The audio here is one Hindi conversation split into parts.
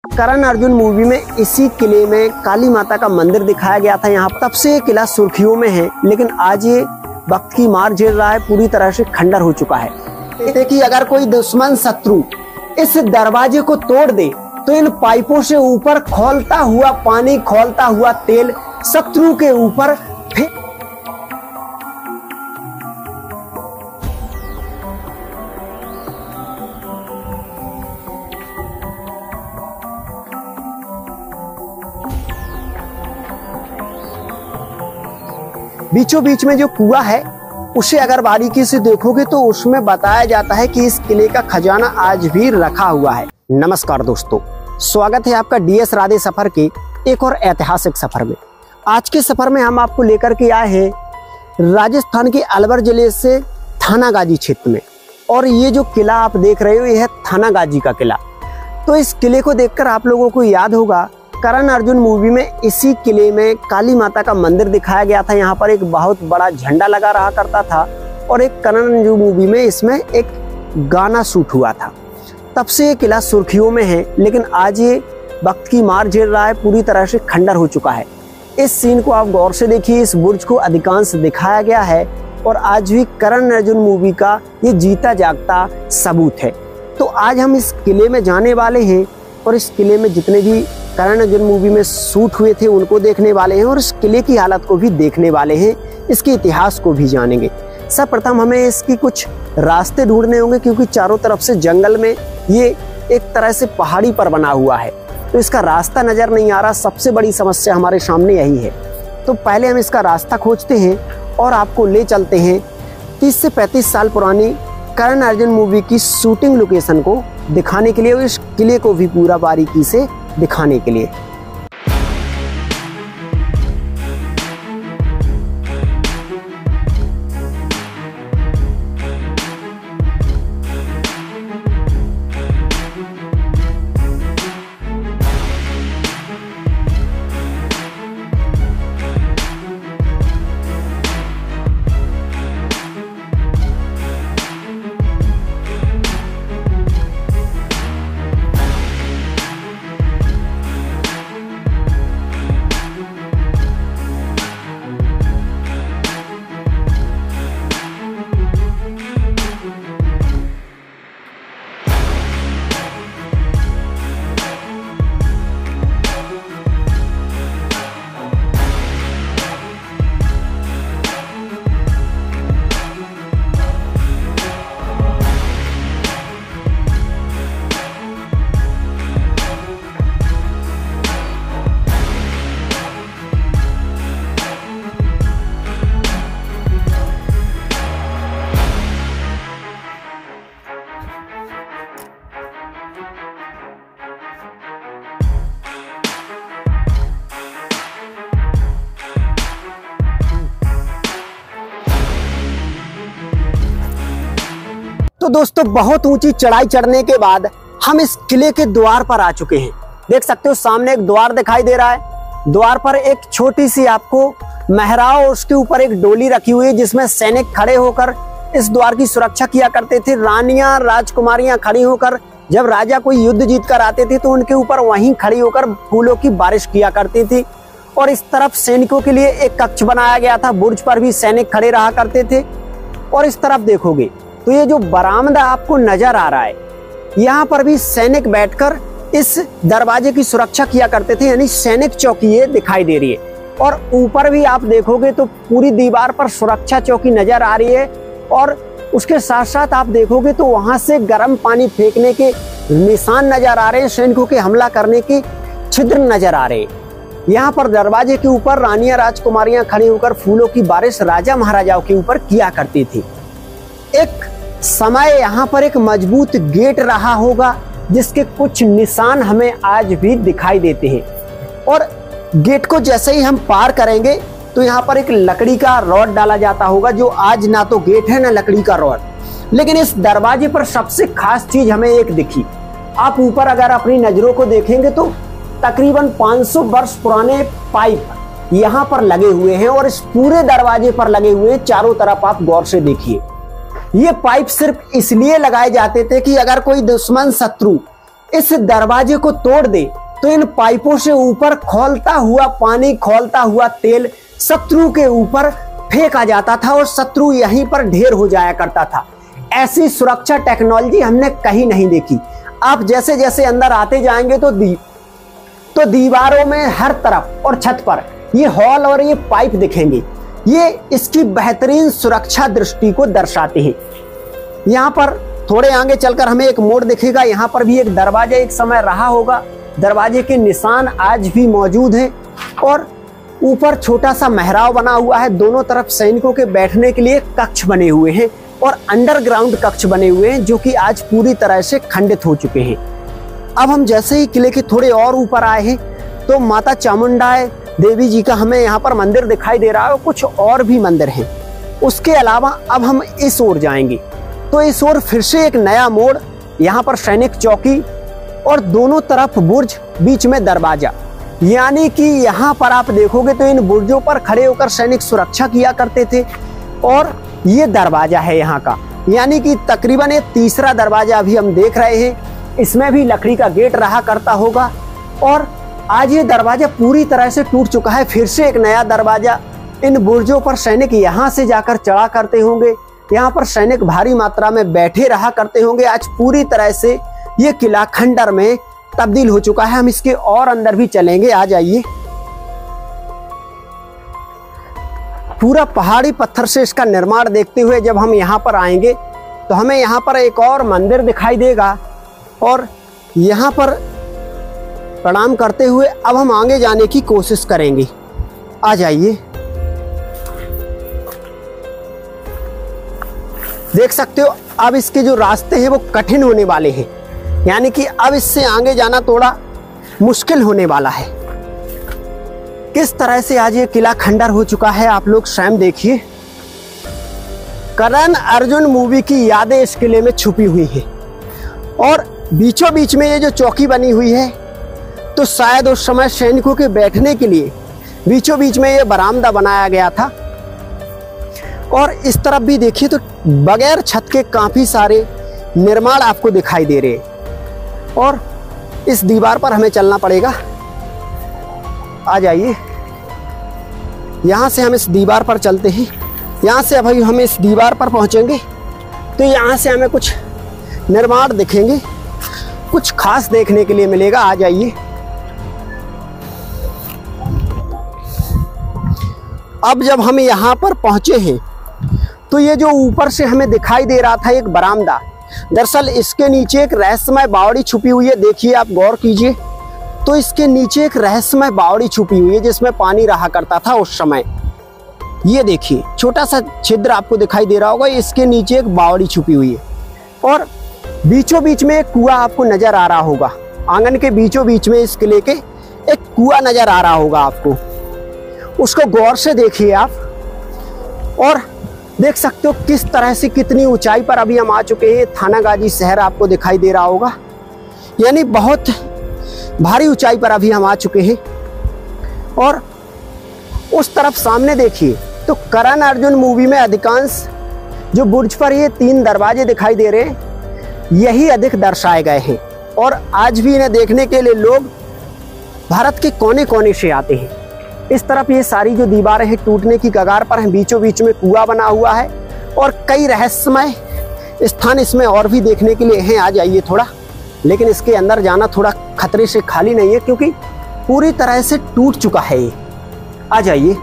करण अर्जुन मूवी में इसी किले में काली माता का मंदिर दिखाया गया था। यहाँ तब से ये किला सुर्खियों में है, लेकिन आज ये वक्त की मार झेल रहा है, पूरी तरह से खंडर हो चुका है। देखिए, अगर कोई दुश्मन शत्रु इस दरवाजे को तोड़ दे तो इन पाइपों से ऊपर खौलता हुआ पानी, खौलता हुआ तेल शत्रु के ऊपर बीचों बीच में जो कुआं है उसे अगर बारीकी से देखोगे तो उसमें बताया जाता है कि इस किले का खजाना आज भी रखा हुआ है। नमस्कार दोस्तों, स्वागत है आपका डीएस राधे सफर के एक और ऐतिहासिक सफर में। आज के सफर में हम आपको लेकर के आए हैं राजस्थान के अलवर जिले से थानागाजी क्षेत्र में, और ये जो किला आप देख रहे हो ये है थानागाजी का किला। तो इस किले को देखकर आप लोगों को याद होगा करण अर्जुन मूवी में इसी किले में काली माता का मंदिर दिखाया गया था। यहाँ पर एक बहुत बड़ा झंडा लगा रहा करता था, और एक करण अर्जुन मूवी में इसमें एक गाना शूट हुआ था। तब से ये किला सुर्खियों में है, लेकिन आज ये वक्त की मार झेल रहा है, पूरी तरह से खंडर हो चुका है। इस सीन को आप गौर से देखिए, इस बुर्ज को अधिकांश दिखाया गया है और आज भी करण अर्जुन मूवी का ये जीता जागता सबूत है। तो आज हम इस किले में जाने वाले हैं और इस किले में जितने भी करण अर्जुन मूवी में शूट हुए थे उनको देखने वाले हैं, और इस किले की हालत को भी देखने वाले हैं, इसके इतिहास को भी जानेंगे। सर्वप्रथम हमें इसकी कुछ रास्ते ढूंढने होंगे, क्योंकि चारों तरफ से जंगल में ये एक तरह से पहाड़ी पर बना हुआ है, तो इसका रास्ता नजर नहीं आ रहा। सबसे बड़ी समस्या हमारे सामने यही है। तो पहले हम इसका रास्ता खोजते हैं और आपको ले चलते हैं 30 से 35 साल पुरानी करण अर्जुन मूवी की शूटिंग लोकेशन को दिखाने के लिए, और इस किले को भी पूरा बारीकी से दिखाने के लिए। तो दोस्तों, बहुत ऊंची चढ़ाई चढ़ने के बाद हम इस किले के द्वार पर आ चुके हैं। देख सकते हो सामने एक द्वार दिखाई दे रहा है। द्वार पर एक छोटी सी आपको मेहराब और उसके ऊपर एक डोली रखी हुई है, जिसमें सैनिक खड़े होकर इस द्वार की सुरक्षा किया करते थे। रानियां, राजकुमारियां खड़ी होकर जब राजा कोई युद्ध जीत कर आते थे तो उनके ऊपर वहीं खड़ी होकर फूलों की बारिश किया करती थी। और इस तरफ सैनिकों के लिए एक कक्ष बनाया गया था, बुर्ज पर भी सैनिक खड़े रहा करते थे। और इस तरफ देखोगे तो ये जो बरामदा आपको नजर आ रहा है, यहाँ पर भी सैनिक बैठकर इस दरवाजे की सुरक्षा किया करते थे, यानी सैनिक चौकी ये दिखाई दे रही है। और ऊपर भी आप देखोगे तो पूरी दीवार पर सुरक्षा चौकी नजर आ रही है, और उसके साथ साथ आप देखोगे तो वहां से गर्म पानी फेंकने के निशान नजर आ रहे हैं, सैनिकों के हमला करने के छिद्र नजर आ रहे हैं। यहाँ पर दरवाजे के ऊपर रानियां, राजकुमारियां खड़ी होकर फूलों की बारिश राजा महाराजाओं के ऊपर किया करती थी। एक समय यहाँ पर एक मजबूत गेट रहा होगा, जिसके कुछ निशान हमें आज भी दिखाई देते हैं। और गेट को जैसे ही हम पार करेंगे तो यहाँ पर एक लकड़ी का रॉड डाला जाता होगा, जो आज ना तो गेट है ना लकड़ी का रॉड। लेकिन इस दरवाजे पर सबसे खास चीज हमें एक दिखी। आप ऊपर अगर अपनी नजरों को देखेंगे तो तकरीबन 500 वर्ष पुराने पाइप यहाँ पर लगे हुए हैं, और इस पूरे दरवाजे पर लगे हुए हैं। चारों तरफ आप गौर से देखिए, ये पाइप सिर्फ इसलिए लगाए जाते थे कि अगर कोई दुश्मन शत्रु इस दरवाजे को तोड़ दे तो इन पाइपों से ऊपर खौलता हुआ पानी, खौलता हुआ तेल शत्रु के ऊपर फेंका जाता था और शत्रु यहीं पर ढेर हो जाया करता था। ऐसी सुरक्षा टेक्नोलॉजी हमने कहीं नहीं देखी। आप जैसे जैसे अंदर आते जाएंगे तो दीवारों में हर तरफ और छत पर ये हॉल और ये पाइप दिखेंगे। ये इसकी बेहतरीन सुरक्षा दृष्टि को दर्शाते हैं। यहाँ पर थोड़े आगे चलकर हमें एक मोड़ दिखेगा, यहाँ पर भी एक दरवाजा एक समय रहा होगा। दरवाजे के निशान आज भी मौजूद हैं और ऊपर छोटा सा मेहराब बना हुआ है। दोनों तरफ सैनिकों के बैठने के लिए कक्ष बने हुए हैं और अंडरग्राउंड कक्ष बने हुए हैं जो कि आज पूरी तरह से खंडित हो चुके हैं। अब हम जैसे ही किले के थोड़े और ऊपर आए हैं तो माता चामुंडा देवी जी का हमें यहाँ पर मंदिर दिखाई दे रहा है और कुछ और भी मंदिर हैं। उसके अलावा अब हम इस ओर जाएंगे तो इस ओर फिर से एक नया मोड़, यहाँ पर सैनिक चौकी और दोनों तरफ बुर्ज, बीच में दरवाजा। यानी कि यहाँ पर आप देखोगे तो इन बुर्जों पर खड़े होकर सैनिक सुरक्षा किया करते थे और ये दरवाजा है यहाँ का। यानी कि तकरीबन ये तीसरा दरवाजा अभी हम देख रहे हैं। इसमें भी लकड़ी का गेट रहा करता होगा और आज ये दरवाजा पूरी तरह से टूट चुका है। फिर से एक नया दरवाजा। इन बुर्जों पर सैनिक यहाँ से जाकर चढ़ा करते होंगे। यहाँ पर सैनिक भारी मात्रा में बैठे रहा करते होंगे। आज पूरी तरह से ये किला खंडर में तब्दील हो चुका है। हम इसके और अंदर भी चलेंगे, आ जाइए। पूरा पहाड़ी पत्थर से इसका निर्माण देखते हुए जब हम यहाँ पर आएंगे तो हमें यहाँ पर एक और मंदिर दिखाई देगा और यहाँ पर प्रणाम करते हुए अब हम आगे जाने की कोशिश करेंगे। आ जाइए। देख सकते हो अब इसके जो रास्ते हैं वो कठिन होने वाले हैं। यानी कि अब इससे आगे जाना थोड़ा मुश्किल होने वाला है। किस तरह से आज ये किला खंडर हो चुका है आप लोग स्वयं देखिए। करण अर्जुन मूवी की यादें इस किले में छुपी हुई है और बीचों बीच में ये जो चौकी बनी हुई है तो शायद उस समय सैनिकों के बैठने के लिए बीचों बीच में ये बरामदा बनाया गया था। और इस तरफ भी देखिए तो बगैर छत के काफी सारे निर्माण आपको दिखाई दे रहे हैं और इस दीवार पर हमें चलना पड़ेगा। आ जाइए, यहाँ से हम इस दीवार पर चलते हैं। यहाँ से अभी हम इस दीवार पर पहुँचेंगे तो यहाँ से हमें कुछ निर्माण दिखेंगे, कुछ खास देखने के लिए मिलेगा। आ जाइए। अब जब हम यहाँ पर पहुँचे हैं तो ये जो ऊपर से हमें दिखाई दे रहा था एक बरामदा, दरअसल इसके नीचे एक रहस्यमय बावड़ी छुपी हुई है। देखिए, आप गौर कीजिए तो इसके नीचे एक रहस्यमय बावड़ी छुपी हुई है जिसमें पानी रहा करता था उस समय। ये देखिए, छोटा सा छिद्र आपको दिखाई दे रहा होगा। इसके नीचे एक बावड़ी छुपी हुई है और बीचों बीच में एक कुआं आपको नजर आ रहा होगा। आंगन के बीचों बीच में इस किले के एक कुआं नजर आ रहा होगा आपको। उसको गौर से देखिए आप और देख सकते हो किस तरह से कितनी ऊंचाई पर अभी हम आ चुके हैं। थानागाजी शहर आपको दिखाई दे रहा होगा। यानी बहुत भारी ऊंचाई पर अभी हम आ चुके हैं और उस तरफ सामने देखिए तो करण अर्जुन मूवी में अधिकांश जो बुर्ज पर ये 3 दरवाजे दिखाई दे रहे हैं यही अधिक दर्शाए गए हैं और आज भी इन्हें देखने के लिए लोग भारत के कोने कोने से आते हैं। इस तरफ ये सारी जो दीवारें हैं टूटने की कगार पर हैं। बीचों बीच में कुआं बना हुआ है और कई रहस्यमय स्थान इसमें और भी देखने के लिए हैं। आ जाइए थोड़ा, लेकिन इसके अंदर जाना थोड़ा खतरे से खाली नहीं है क्योंकि पूरी तरह से टूट चुका है ये। आ जाइए।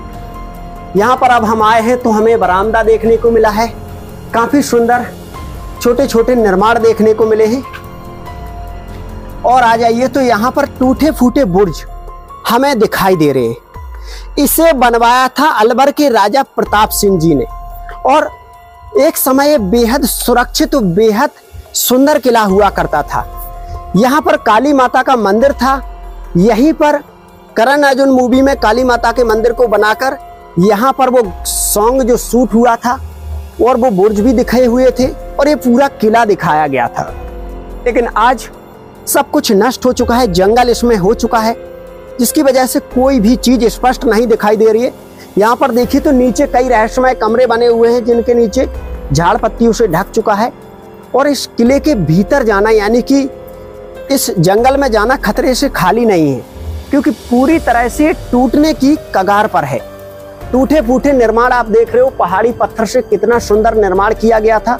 यहाँ पर अब हम आए हैं तो हमें बरामदा देखने को मिला है। काफी सुंदर छोटे छोटे निर्माण देखने को मिले हैं। और आ जाइए तो यहाँ पर टूटे फूटे बुर्ज हमें दिखाई दे रहे हैं। इसे बनवाया था अलवर के राजा प्रताप सिंह जी ने और एक समय बेहद सुरक्षित और बेहद सुंदर किला हुआ करता था। यहाँ पर काली माता का मंदिर था। यहीं पर करण अर्जुन मूवी में काली माता के मंदिर को बनाकर यहाँ पर वो सॉन्ग जो शूट हुआ था और वो बुर्ज भी दिखाए हुए थे और ये पूरा किला दिखाया गया था। लेकिन आज सब कुछ नष्ट हो चुका है, जंगल इसमें हो चुका है जिसकी वजह से कोई भी चीज स्पष्ट नहीं दिखाई दे रही है। यहाँ पर देखिए तो नीचे कई रहस्यमय कमरे बने हुए हैं जिनके नीचे झाड़ पत्तियों से ढक चुका है और इस किले के भीतर जाना यानी कि इस जंगल में जाना खतरे से खाली नहीं है, क्योंकि पूरी तरह से टूटने की कगार पर है। टूटे फूटे निर्माण आप देख रहे हो, पहाड़ी पत्थर से कितना सुंदर निर्माण किया गया था।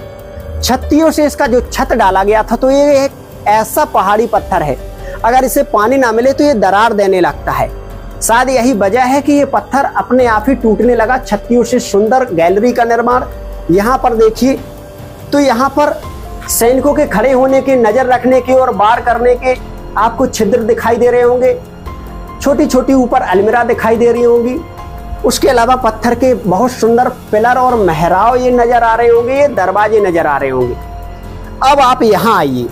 छत्तियों से इसका जो छत डाला गया था, तो ये एक ऐसा पहाड़ी पत्थर है, अगर इसे पानी ना मिले तो ये दरार देने लगता है। शायद यही वजह है कि ये पत्थर अपने आप ही टूटने लगा। छत्तियों से सुंदर गैलरी का निर्माण। यहाँ पर देखिए तो यहाँ पर सैनिकों के खड़े होने के, नजर रखने के और वार करने के आपको छिद्र दिखाई दे रहे होंगे। छोटी छोटी ऊपर अलमीरा दिखाई दे रही होंगी। उसके अलावा पत्थर के बहुत सुंदर पिलर और मेहराब ये नजर आ रहे होंगे, ये दरवाजे नजर आ रहे होंगे। अब आप यहाँ आइए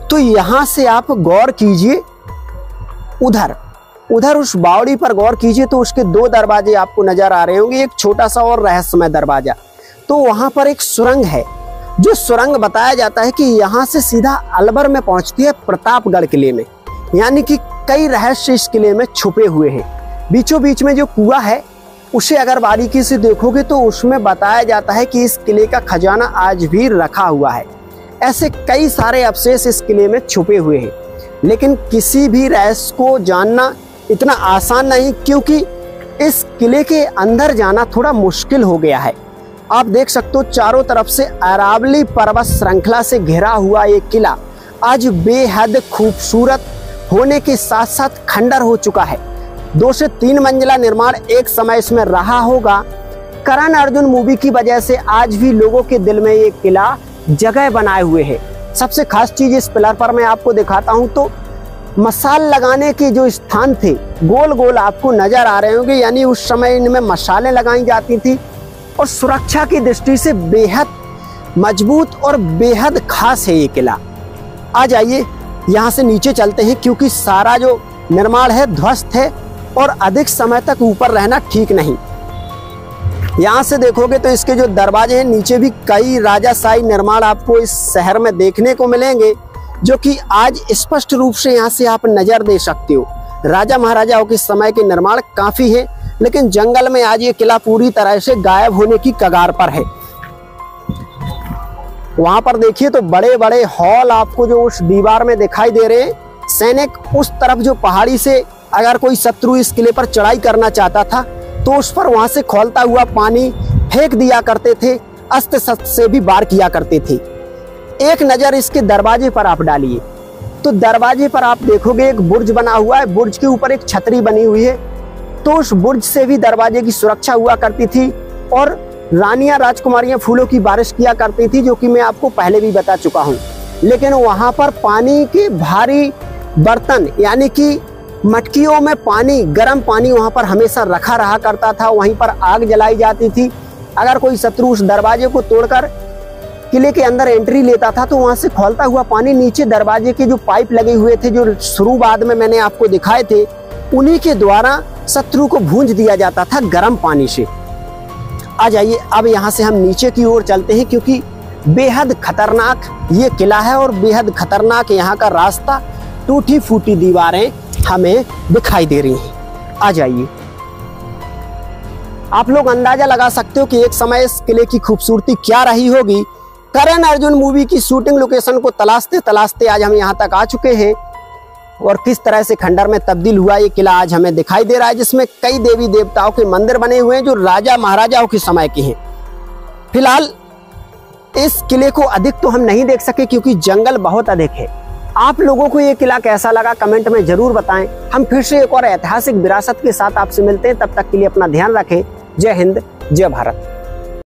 तो यहाँ से आप गौर कीजिए, उधर उस बावड़ी पर गौर कीजिए तो उसके दो दरवाजे आपको नजर आ रहे होंगे, एक छोटा सा और रहस्यमय दरवाजा। तो वहां पर एक सुरंग है, जो सुरंग बताया जाता है कि यहाँ से सीधा अलवर में पहुंचती है, प्रतापगढ़ किले में। यानी कि कई रहस्य इस किले में छुपे हुए हैं। बीचों बीच में जो कुआं है उसे अगर बारीकी से देखोगे तो उसमें बताया जाता है कि इस किले का खजाना आज भी रखा हुआ है। ऐसे कई सारे अवशेष इस किले में छुपे हुए हैं, लेकिन किसी भी रहस्य को जानना इतना आसान नहीं, क्योंकि इस किले के अंदर जाना थोड़ा मुश्किल हो गया है। आप देख सकते हो चारों तरफ से अरावली पर्वत श्रृंखला से घिरा हुआ ये किला आज बेहद खूबसूरत होने के साथ साथ खंडर हो चुका है। 2 से 3 मंजिला निर्माण एक समय इसमें रहा होगा। करण अर्जुन मूवी की वजह से आज भी लोगों के दिल में ये किला जगह बनाए हुए है। सबसे खास चीज इस पिलर पर मैं आपको दिखाता हूं तो मसाल लगाने के जो स्थान थे गोल गोल आपको नजर आ रहे होंगे, यानी उस समय इनमें मसालें लगाई जाती थी और सुरक्षा की दृष्टि से बेहद मजबूत और बेहद खास है ये किला। आ जाइए यहाँ से नीचे चलते हैं, क्योंकि सारा जो निर्माण है ध्वस्त है और अधिक समय तक ऊपर रहना ठीक नहीं। यहाँ से देखोगे तो इसके जो दरवाजे हैं नीचे भी कई राजाशाही निर्माण आपको इस शहर में देखने को मिलेंगे, जो कि आज स्पष्ट रूप से यहाँ से आप नजर दे सकते हो। राजा महाराजाओं के समय के निर्माण काफी है, लेकिन जंगल में आज ये किला पूरी तरह से गायब होने की कगार पर है। वहां पर देखिए तो बड़े बड़े हॉल आपको जो उस दीवार में दिखाई दे रहे हैं। सैनिक उस तरफ जो पहाड़ी से अगर कोई शत्रु इस किले पर चढ़ाई करना चाहता था तो उस पर वहां से खौलता हुआ पानी फेंक दिया करते थे, अस्त्र शस्त्र से भी वार किया करते थे। एक नजर इसके दरवाजे पर आप डालिए तो दरवाजे पर आप देखोगे एक बुर्ज बना हुआ है, बुर्ज के ऊपर एक छतरी बनी हुई है। तो उस बुर्ज से भी दरवाजे की सुरक्षा हुआ करती थी और रानियां राजकुमारियां फूलों की बारिश किया करती थी, जो कि मैं आपको पहले भी बता चुका हूं। लेकिन वहां पर पानी के भारी बर्तन यानी कि मटकियों में पानी, गर्म पानी वहां पर हमेशा रखा रहा करता था। वहीं पर आग जलाई जाती थी। अगर कोई शत्रु उस दरवाजे को तोड़कर किले के अंदर एंट्री लेता था तो वहां से खौलता हुआ पानी नीचे दरवाजे के जो पाइप लगे हुए थे, जो शुरुआत में मैंने आपको दिखाए थे, उन्हीं के द्वारा शत्रु को भूंज दिया जाता था गर्म पानी से। आ जाइए अब यहाँ से हम नीचे की ओर चलते हैं, क्योंकि बेहद खतरनाक ये किला है और बेहद खतरनाक यहाँ का रास्ता। टूटी फूटी दीवारें हमें दिखाई दे रही हैं। आ जाइए, आप लोग अंदाजा लगा सकते हो कि एक समय इस किले की खूबसूरती क्या रही होगी। करण अर्जुन मूवी की शूटिंग लोकेशन को तलाशते तलाशते आज हम यहाँ तक आ चुके हैं और किस तरह से खंडर में तब्दील हुआ ये किला आज हमें दिखाई दे रहा है, जिसमें कई देवी देवताओं के मंदिर बने हुए हैं जो राजा महाराजाओं के समय के हैं। फिलहाल इस किले को अधिक तो हम नहीं देख सके क्योंकि जंगल बहुत अधिक है। आप लोगों को ये किला कैसा लगा कमेंट में जरूर बताएं। हम फिर से एक और ऐतिहासिक विरासत के साथ आपसे मिलते हैं, तब तक के लिए अपना ध्यान रखें। जय हिंद, जय भारत।